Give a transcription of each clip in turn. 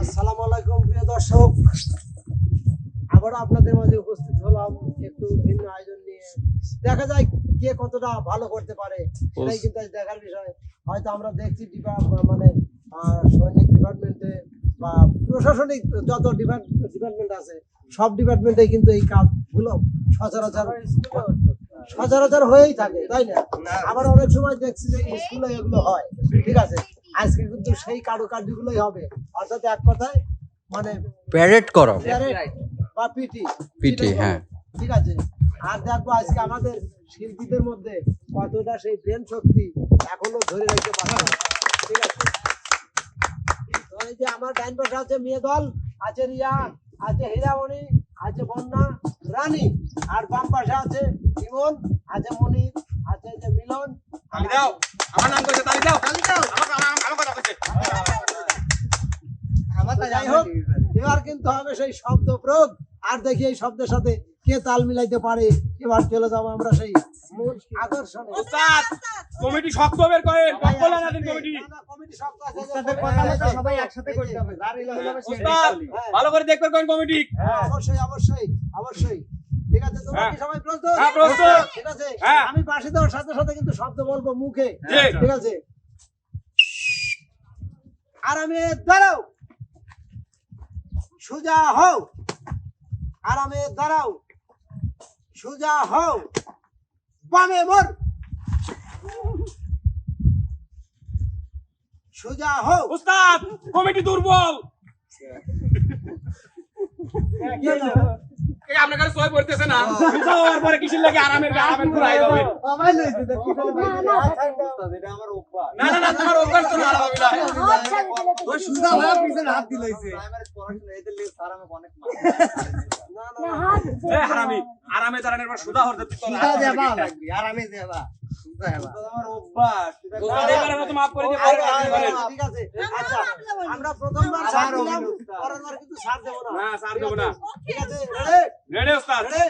আসসালামু আলাইকুম প্রিয় দর্শক, আবারও আপনাদের মাঝে উপস্থিত হলাম একটু ভিন্ন আয়োজন নিয়ে। দেখা যায় কে কতটা ভালো করতে পারে সেটাই কিন্তু আজ দেখার বিষয়। হয়তো আমরা দেখছি মানে সৈনিক ডিপার্টমেন্টে বা প্রশাসনিক যত ডিপার্টমেন্ট আছে সব ডিপার্টমেন্টে কিন্তু এই কাজগুলো সচরাচর হয়েই থাকে, তাই না? আবার অনেক সময় দেখছি যে স্কুলে এগুলো হয়, ঠিক আছে। আজকে কিন্তু সেই কারুকার্যগুলোই হবে, অর্থাৎ এক কথায় মানে প্যারেড করো বা পিটি পিটি, হ্যাঁ ঠিক আছে। আর দেখবো আজকে আমাদের শিল্পীদের মধ্যে কতটা সেই ব্রেন শক্তি এখনো ধরে রাখতে পারে, ঠিক আছে। তো এই যে আমার ডাইন পাশে আছে মেয়ে দল, আছে রিয়া, আছে হীরামণি, আছে বন্যা রানী, আর বাম পাশে আছে ইমন, আছে মনির, আছে যে মিলন। তালি দাও, আমার নাম কইছে, তালি দাও, তালি দাও, আমার কথা কইছে। যাই হোক, এবার কিন্তু হবে সেই শব্দ প্রয়োগ, আর দেখি এই শব্দের সাথে কে তাল মিলাইতে পারে। এবার চলে যাবো আমরা সেই মূল আকর্ষণে। ওস্তাদ, কমিটি শক্ত বের করেন, বকলা না দিন কমিটি। কমিটি শব্দ আছে, উস্তাদের কথা মতো সবাই একসাথে করতে হবে। যার ইলাম হবে সে ওস্তাদ, ভালো করে দেখবেন কোন কমিটি। অবশ্যই অবশ্যই অবশ্যই, ঠিক আছে। তোমরা কি সবাই প্রস্তুত? হ্যাঁ, প্রস্তুত। ঠিক আছে, হ্যাঁ। আমি পাশে দেওয়ার সাথে সাথে কিন্তু শব্দ বলবো মুখে, জি। ঠিক আছে। আরামে দাঁড়াও, সোজা হও, আরামে দাঁড়াও, সোজা হও, বামে মোর, সোজা হও। ওস্তাদ, কমিটি দুর্বল। এই আপনার কাছে সবাই পড়তেছে না। সোজা হওয়ার পরে কিসের লাগে আরামের ঘুরাই যাবে। আমার লইছে তো কি করে এটা আমার অভ্যাস। না না না, তোমার অভ্যাস তো না আলহামদুলিল্লাহ। ওই সুজা ভাই পিছনে হাত দিলাইছে। প্রাইমারি পড়াশোনা এদের লেগে স্যার আমাকে অনেক মারে। না না না, এ হারামি, আরামে দাঁড়ানোর পর সোজা হতে তুই তো সুজা দেবা লাগবে আর আমি দেবা সুজা দেবা। এটা আমার অভ্যাস। এটা ওস্তাদ এবারে মতো মাফ করে দিয়ে আরে, পরে আরে, করেন। ঠিক আছে। আচ্ছা, আমরা প্রথমবার আবার ছাড় দিলাম, অভিনয় উস্তাদ। পরের বার কিন্তু ছাড় দেবো না। না, ছাড় দেবো না। ঠিক আছে, রেডি? রেডি ওস্তাদ। রেডি?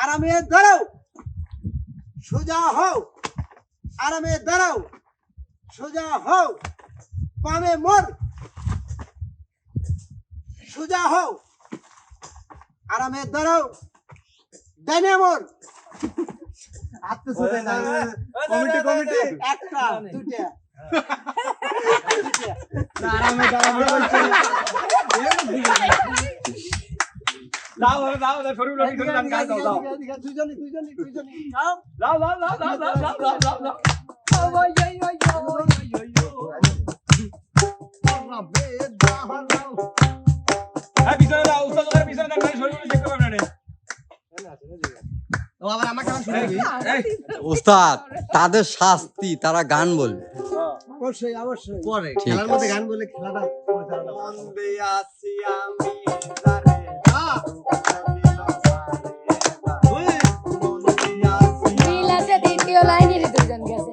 আরামে দাঁড়াও, সোজা হও, আরামে দাঁড়াও, সোজা হও, বামে মোর, সোজা হও, আরামে দাঁড়াও, ডাইনে মোর। হাত তো সুজা না। কমিটি কমিটি একটা দুইটা না আরামে দাঁড়াবে বলছে। দাও দাও দাও, শরীর লোক ধরে দাম কাজ দাও দাও। দুইজনই যাও। দাও দাও দাও দাও দাও দাও দাও দাও। আরামে দাঁড়াও। হ্যাঁ, পিছনে দাও, উস্তাদ ওদের পিছনে দাও, খালি শরীর দেখতে পাবেন না। ও আবার আমাকে আবার শুনাবি। এই, ওস্তাদ, তাদের শাস্তি, তারা গান বলবে অবশ্যই অবশ্যই। পরে ঠিক খেলার মধ্যে গান বলে খেলাটা পরিচালনা করা। মন্দে আছি আমি জারে। মন্দে আছি নীল আছে দ্বিতীয় লাইনের দুজন গেছে।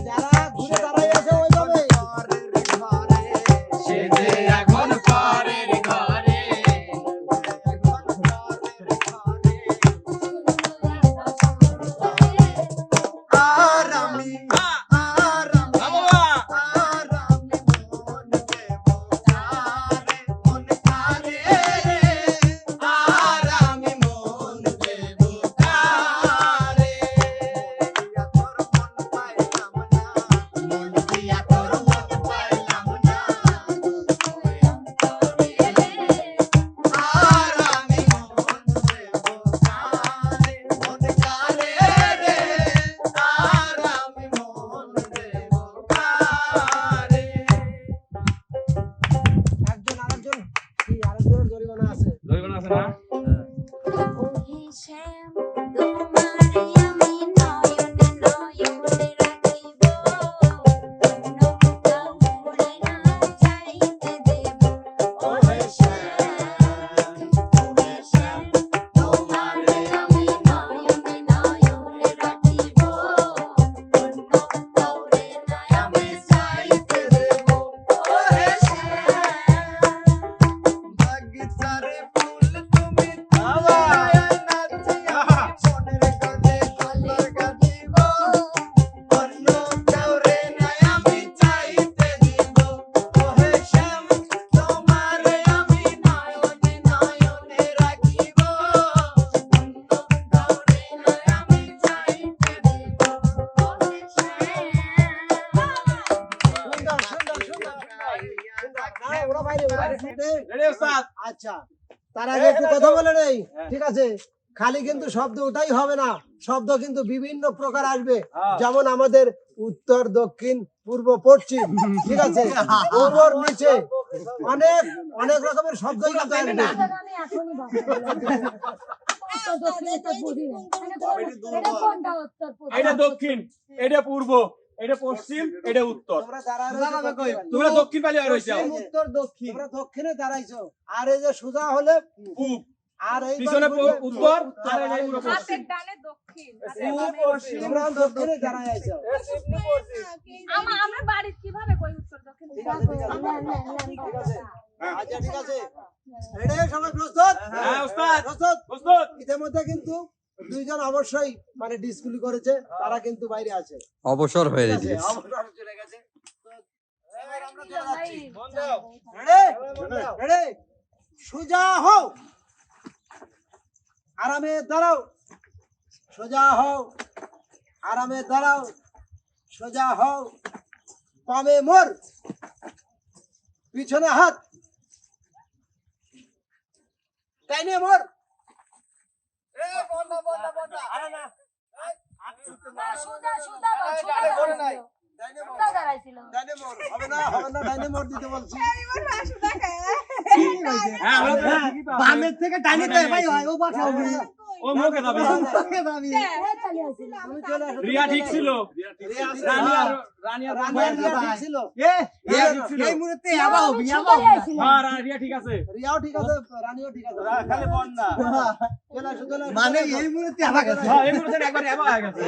যারা ঘুরে দাঁড়াই আছে ওইভাবে ঘরের ঘরে। সে যে এখন ঘরের ঘরে। এখন ঘরের ঘরে। আর আমি আর আমি বাবা, আর আমি মন দেব কারে মন কারে আর আমি মন দেব কারে বাইরে রেডি ওস্তাদ আচ্ছা তার আগে একটু কথা বলে নেই ঠিক আছে খালি কিন্তু শব্দ ওটাই হবে না শব্দ কিন্তু বিভিন্ন প্রকার আসবে যেমন আমাদের উত্তর দক্ষিণ পূর্ব পশ্চিম ঠিক আছে উপর নিচে অনেক অনেক রকমের শব্দই কিন্তু আসবে আমি এখনই ভাবছি এটা দক্ষিণ এটা পূর্ব এটা পশ্চিম এটা উত্তর তোমরা দাঁড়ায় তোমরা দক্ষিণ পালি আর হইছো উত্তর দক্ষিণ তোমরা দক্ষিণে দাঁড়াইছো আর এই যে সোজা হলে পূব আর এই পিছনে উত্তর আর এই পুরো পশ্চিম হাতের ডানে দক্ষিণ তোমরা দক্ষিণে দাঁড়ায় আইছো আমরা বাড়ির কিভাবে কই উত্তর দক্ষিণ ঠিক আছে ঠিক আছে আচ্ছা ঠিক আছে রেডি সবাই প্রস্তুত হ্যাঁ ওস্তাদ প্রস্তুত প্রস্তুত ইতিমধ্যে কিন্তু দুইজন অবশ্যই মানে ডিসকুলি করেছে তারা কিন্তু বাইরে আছে অবসর হয়ে ঠিক আছে গেছে অবসর চলে গেছে তো এবার আমরা চলে যাচ্ছি রেডি রেডি সোজা হও আরামে দাঁড়াও সোজা হও আরামে দাঁড়াও সোজা হও পামে মোর পিছনে হাত ডাইনে মোর ডাইনে মোর হবে না ডাইনে মোর দিতে বলছি হ্যাঁ আমরা তো ঠিকই তো বামের থেকে ডাইনে তো ভাই হয় ও পাশে হবে ও মুখে যাবে তুমি চলে আসো রিয়া ঠিক ছিল রানী আর রিয়া ঠিক ছিল এই মুহূর্তে আবা হবে আবা হ্যাঁ রিয়া ঠিক আছে রিয়াও ঠিক আছে রানীও ঠিক আছে খালি বন্যা চলে আসো চলে আসো মানে এই মুহূর্তে আবা গেছে হ্যাঁ এই মুহূর্তে একবার এবা হয়ে গেছে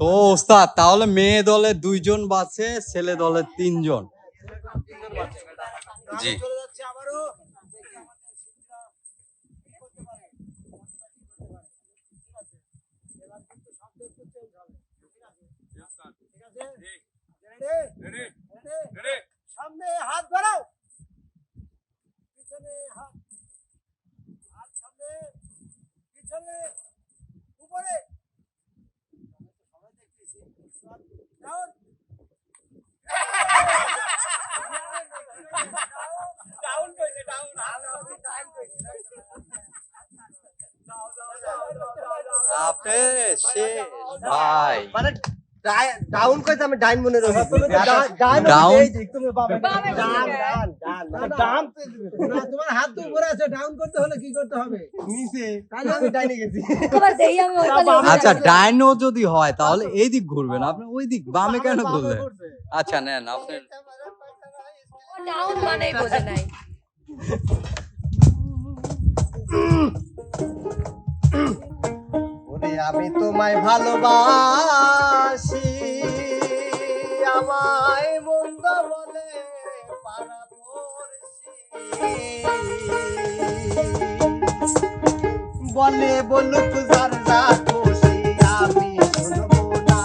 তো ওস্তাদ তাহলে মেয়ে দলে 2 জন বাঁচে ছেলে দলে 3 জন জি চলে যাচ্ছে আবারও সামনে হাত বাড়াও পিছনে হাত হাত সামনে পিছনে উপরে ডাউন ডাউন কইছে ডাউন আপনি শেষ ভাই মানে ডাউন কইতে আমি ডাইন মনে রইছি ডান ডাউন তুমি বাবা বামে ডান দিকে। ডান ডান মানে ডান না তোমার হাত তো উপরে আছে ডাউন করতে হলে কি করতে হবে নিচে তাহলে আমি ডাইনে গেছি আবার দেই আমি ওই পালে আচ্ছা ডাইনো যদি হয় তাহলে এই দিক ঘুরবেন আপনি ওই দিক বামে কেন ঘুরলেন আচ্ছা নেন আপনি ডাউন মানেই বোঝে নাই ওরে আমি তোমায় ভালোবাসি আমায় মন্দ বলে পারাপড়শি বলে বলুক যার যা খুশি আমি শুনবো না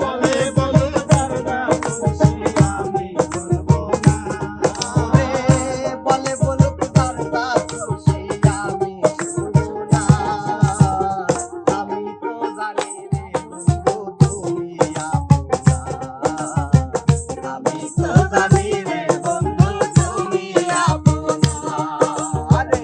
বলে বলুক যার যা খুশি আমি শুনবো না বলে বলুক যার যা খুশি আমি শুনবো না আমি তো জানি রে বন্ধু তুমি আপনা আমি তো জানি রে বন্ধু তুমি আপনা আরে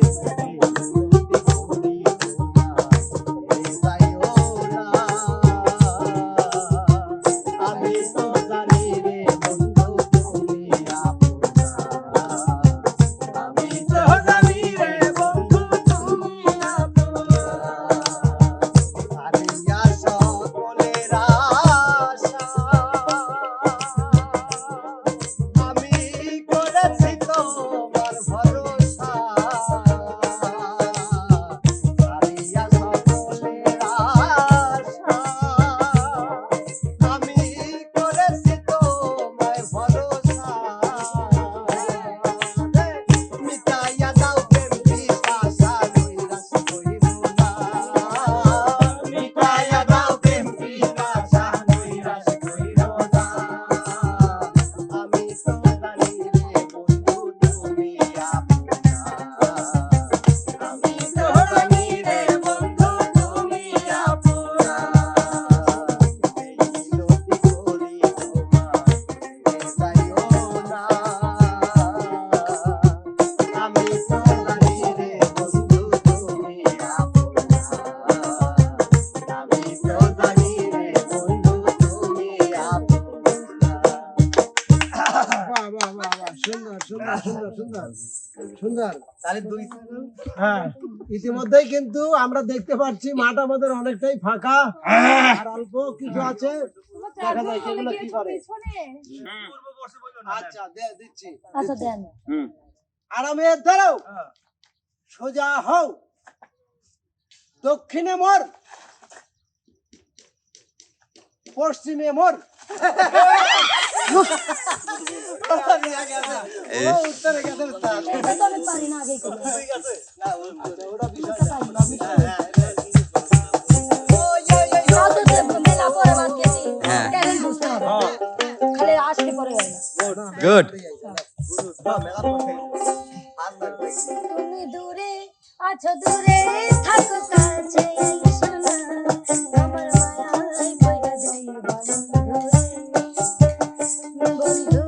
সুন্দর। তাহলে দুই হ্যাঁ, ইতিমধ্যেই কিন্তু আমরা দেখতে পাচ্ছি মাঠ আমাদের অনেকটাই ফাঁকা আর অল্প কিছু আছে। দেখা যায় সেগুলো কি করে। আচ্ছা দিচ্ছি। আচ্ছা দেন। আরামে ধরো, সোজা হও, দক্ষিণে মোর, পশ্চিমে মোর, উত্তরে গেছে উস্তাদ। এটা তো আমি পারি না আগে করে। তাও তো মেলা পরে বাদ গেছি। হ্যাঁ। কেন বুঝতে পারবো? খালি আসলে পরে গেল। গুড। তুমি দূরে আছো, দূরে থাকো, কাছে আইসো না। আমার মায়ায় পইড়া যাই বন্ধু রে। বন্ধু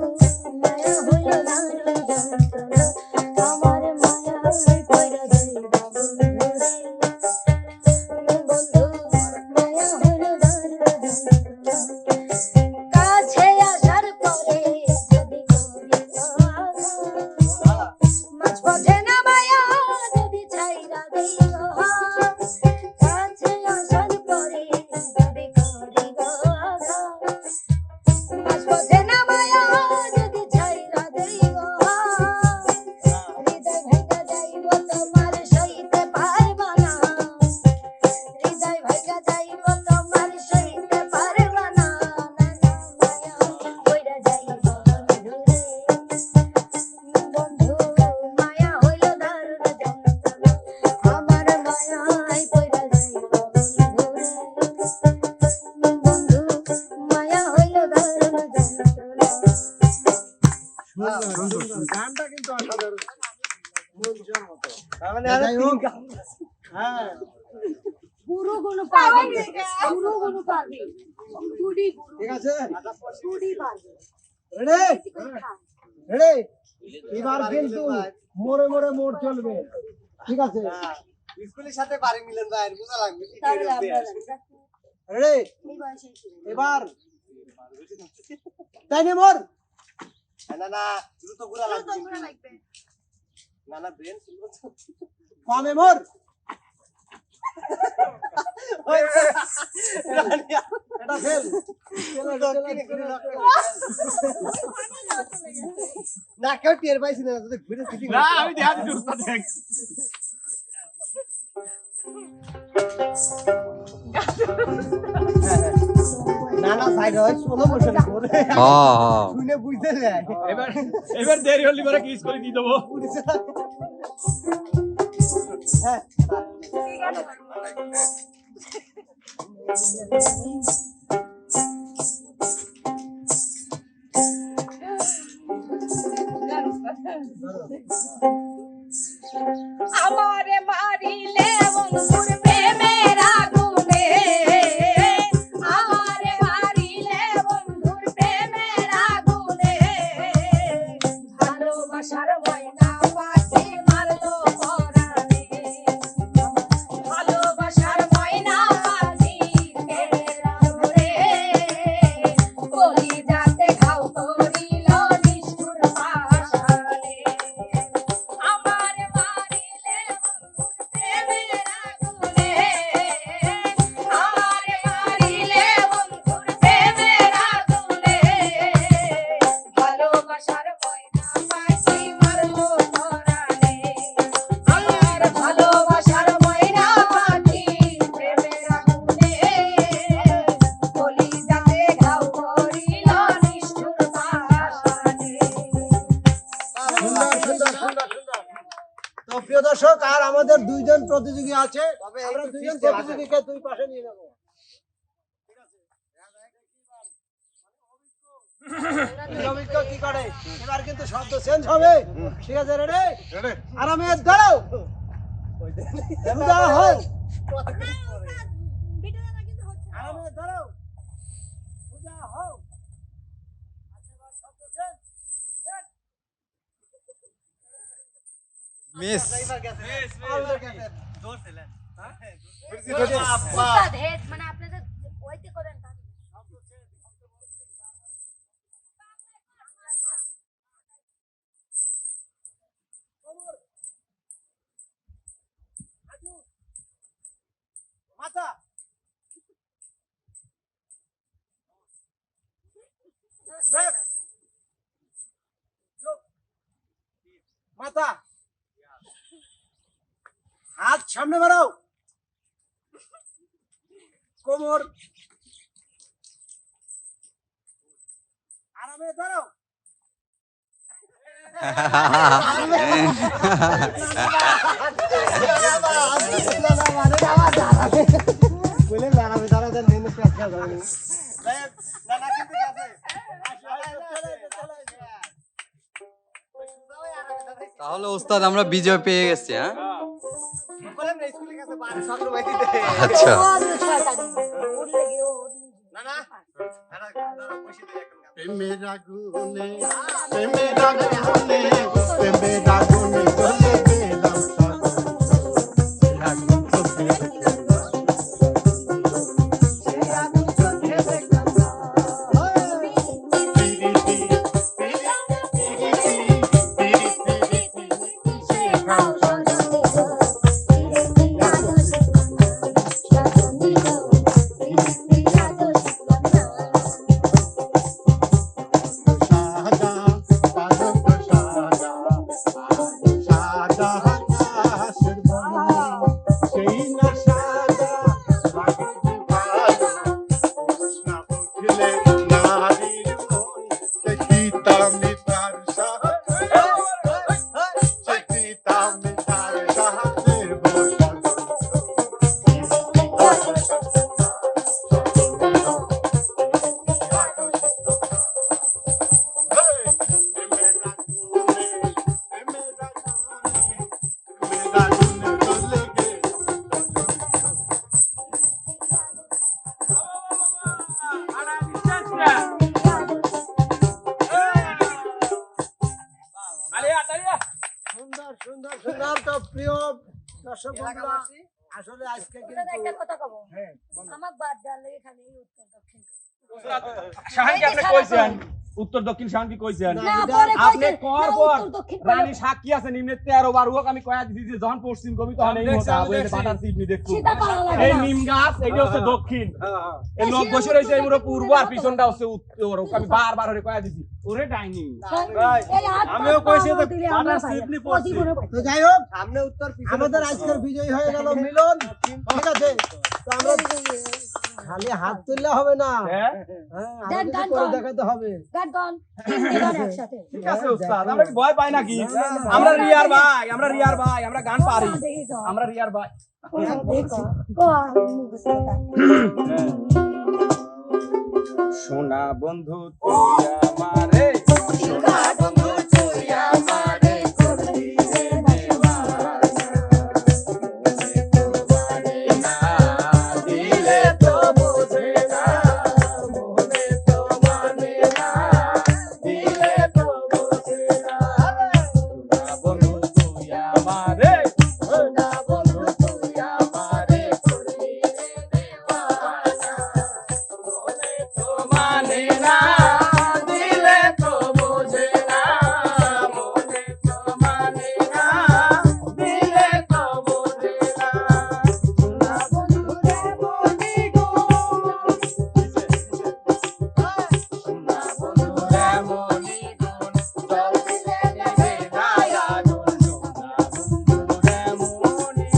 মায়া হইলো দারুণ যন্ত্রণা। আমার মায়ায় পইড়া যাই বন্ধু রে। বন্ধু মায়া হইলো দারুণ যন্ত্রণা। কাছে আসার পরে যদি করি মাঝ পথে না মায়া যদি ছাইরা দিও, কাছে আসার পরে যদি করি মাঝ পথে না মায়া যদি ছাইরা দিও, হৃদয় ভেঙে যাইব তোমার সইতে পারবা না। হৃদয় ভেঙে যাইব তোমার সইতে পারবা না। মায়া কইরা যাইব বন্ধু রে। বন্ধু মায়া হইল দারুণ যন্ত্রণা। আমার মায়ায় পইড়া যাইব বন্ধু রে। বন্ধু মায়া হইল দারুণ যন্ত্রণা। গানটা কিন্তু অসাধারণ, মন জোর মতো। মানে আরো যাই তিন হোক, গান। হ্যাঁ, পুরো গুলো পারবি, পুরো গুলো পারবি। গুড়ি গুড়ি ঠিক আছে, গুড়ি পারবি। Ready ready. এবার কিন্তু মোড়ে মোড়ে মোড় চলবে, ঠিক আছে? হ্যাঁ, স্কুলের সাথে বাড়ি মিলেন ভাই, বুঝা লাগবে কি তাহলে করে আপনারা রেডি, এই বয়সে এবার তাই নে মোর, না না দ্রুত ঘোরা লাগবে না না ব্রেন বামে মোর, এটা ফেল। না কেউ টের পাইছি না তো ঘুরে ফিটিং না আমি দেখা দিচ্ছি উস্তাদ দেখ না না সাইড হয় সোলো মোশন করে হ্যাঁ শুনে বুঝতে যায় এবার এবার দেরি হলি পরে কিস করে দিয়ে দেবো হ্যাঁ আমারে মারিলে বন্ধুর প্রেমের আগুনে, আমারে মারিলে বন্ধুর প্রেমের আগুনে, ভালোবাসার ময়না পাখি মারলো পরাণে, ভালোবাসার ময়না পাখি প্রেমের আগুনে, কলিজাতে ঘাও করিল নিষ্ঠুর পাষাণে। আমার মারিলে বন্ধুর প্রেমের আগুনে, আমার মারিলে বন্ধুর প্রেমের আগুনে, ভালোবাসার ময়না পাখি মারলো পরাণে, আমার ভালোবাসার ময়না পাখি প্রেমের আগুনে, কলিজাতে ঘাও করিল নিষ্ঠুর পাষাণে। সুন্দর সুন্দর সুন্দর সুন্দর। তো প্রিয় দর্শক, আর আমাদের দুইজন প্রতিযোগী আছে, তবে আমরা একটু দুইজন system আছে। প্রতিযোগীকে দুই পাশে নিয়ে নেবো। অভিজ্ঞ কি করে, এবার কিন্তু শব্দ চেঞ্জ হবে, ঠিক আছে? রেডি, আরামে দাঁড়াও, সোজা হও, আরামে দাঁড়াও, সোজা হও। আচ্ছা, এবার শব্দ চেঞ্জ। মিস উস্তাদ হেড মানে আপনাদের ওইতে করেন না। মাথা Left. চোখ। মাথা হাত সামনে বাড়াও কোমর আরামে দাঁড়াও বলে আরামে দাঁড়াতে নেই পেঁচা ধরে না না কিন্তু আছে তাহলে ওস্তাদ আমরা বিজয় পেয়ে গেছি, হ্যাঁ? বলেন না স্কুলের কাছে বাড়ি সকাল বাইতে আচ্ছা না না পয়সা দিয়ে এখন প্রেমেরা গুনে প্রেমেরা গুনে প্রেমেরা গুনে চলে গেলাম সাদা পারত সাদা সাদা আকাশের বনে সেই না সাদা লাগে যে ভালো না বুঝলে নারীর মন সে পিতা মিতার সাহায্যে সে পিতা মিতার সাহায্যে সুন্দর সুন্দর সুন্দর তো প্রিয় দর্শক বন্ধুরা আসলে আজকে ওটা একটা কিন্তু কথা কব হ্যাঁ বলো। আমার বাদ দেওয়ার লাগে খালি এই উত্তর দক্ষিণ শাহানকে আপনি কইছেন উত্তর দক্ষিণ শাহানকে কইছেন না পরে আপনি কইছেন, কর না, পর উত্তর দক্ষিণ রানী সাক্ষী আছে নিম্নে 13 বার হোক আমি কয়া দিছি যে যখন পশ্চিম কবি তখন এই মত আবু এই বাটার টিপনি দেখো সেটা ভালো লাগে এই না। নিম গাছ এইটা হচ্ছে দক্ষিণ এই লোক বসে রইছে এই পুরো পূর্ব আর পিছনটা হচ্ছে উত্তর ওকে আমি বারবার করে কয়া দিছি ওরে ডাইনিং এই হাত আমিও পা কইছি তো দিলে আমরা বাটার পাই। টিপনি ও পড়ছি জীবনে পাই। তো যাই হোক সামনে উত্তর পিছনে আমাদের আজকের বিজয়ী হয়ে গেল মিলন ঠিক আছে তো আমরা খালি হাত তুললে হবে না হ্যাঁ হ্যাঁ দেন, আমাদের দেন, করে দেন। দেখাতে হবে গান গান তিনটে গান একসাথে ঠিক আছে উস্তাদ আমরা কি ভয় পাই নাকি আমরা রিয়ার ভাই আমরা গান পারি দেখি তো আমরা রিয়ার ভাই দেখো গো মুখস্থ কথা। সোনা বন্ধু তুই আমারে সোনা বন্ধু তুই আমারে করলি রে দেওয়ানা। দিলে তো বোঝে না মনে তো মানে না দিলে তো বোঝে না সোনা বন্ধু তুই আমারে সোনা বন্ধু তুই আমারে করলি রে দেওয়ানা। মনে তো মানে না দিলে তো বোঝে না মনে তো মানে না দিলে তো বোঝে না সোনা বন্ধু রে বলি গো সোনা বন্ধু এমনই গুণ জল দিলে নেবে না আগুন সোনা বন্ধু এমনই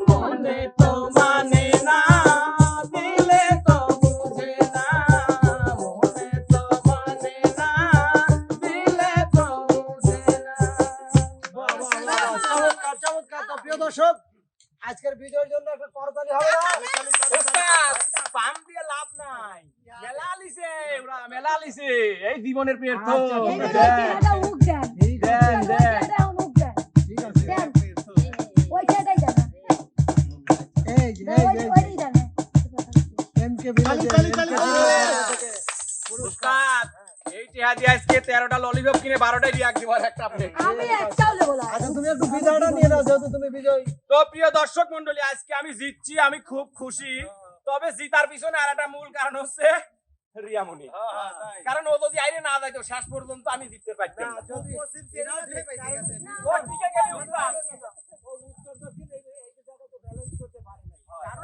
মনে তো মানে না দিলে তো বুঝে না মনে তো মানে না দিলে তো বুঝে না চমৎকার চমৎকার তো প্রিয় দর্শক আজকের ভিডিওর জন্য একটা করতালি হবে না ওস্তাদ, পাম দিয়ে লাভ নাই মেলা লিছে ওরা মেলা লিছে এই জীবনের পেট তো আচ্ছা, ঠিক আছে দেন দেন ঠিক আছে এই যে এমকে বিরাজ উস্তাদ এই টিহা দিয়ে আজকে 13 12টা ললিপপ কিনে 12টাই রিয়াক দিবার একটা আপনি। আমি একটাও নেবো না। আচ্ছা তুমি একটু বিজয়টা নিয়ে নাও, যেহেতু তুমি বিজয়। তো প্রিয় দর্শক মণ্ডলী, আজকে আমি জিতছি, আমি খুব খুশি। তবে জিতার পিছনে আর একটা মূল কারণ হচ্ছে রিয়ামণি। কারণ ও যদি আইরে না যাইতো শেষ পর্যন্ত আমি জিততে পারতাম না। ও দিকে গেলে উঠতাম।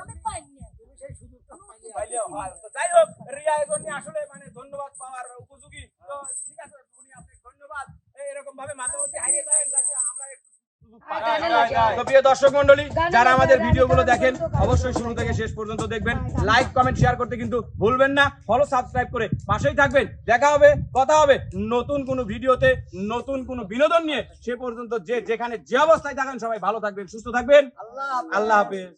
আমি পাইনি। পাইলে হয়। তো যাই হোক, রিয়া এই জন্য আসলে মানে ধন্যবাদ পাওয়ার উপযোগী। তো ঠিক আছে, উনি আপনাকে ধন্যবাদ। এরকম ভাবে মাঝে মধ্যে হারিয়ে যায়, যাতে আমরা একটু সুযোগ পাই। তো প্রিয় দর্শক মণ্ডলী, যারা আমাদের ভিডিওগুলো দেখেন অবশ্যই শুরু থেকে শেষ পর্যন্ত দেখবেন। লাইক কমেন্ট শেয়ার করতে কিন্তু ভুলবেন না। ফলো সাবস্ক্রাইব করে পাশেই থাকবেন। দেখা হবে, কথা হবে নতুন কোনো ভিডিওতে, নতুন কোনো বিনোদন নিয়ে। সে পর্যন্ত যে যেখানে যে অবস্থায় থাকেন সবাই ভালো থাকবেন, সুস্থ থাকবেন। আল্লাহ হাফেজ।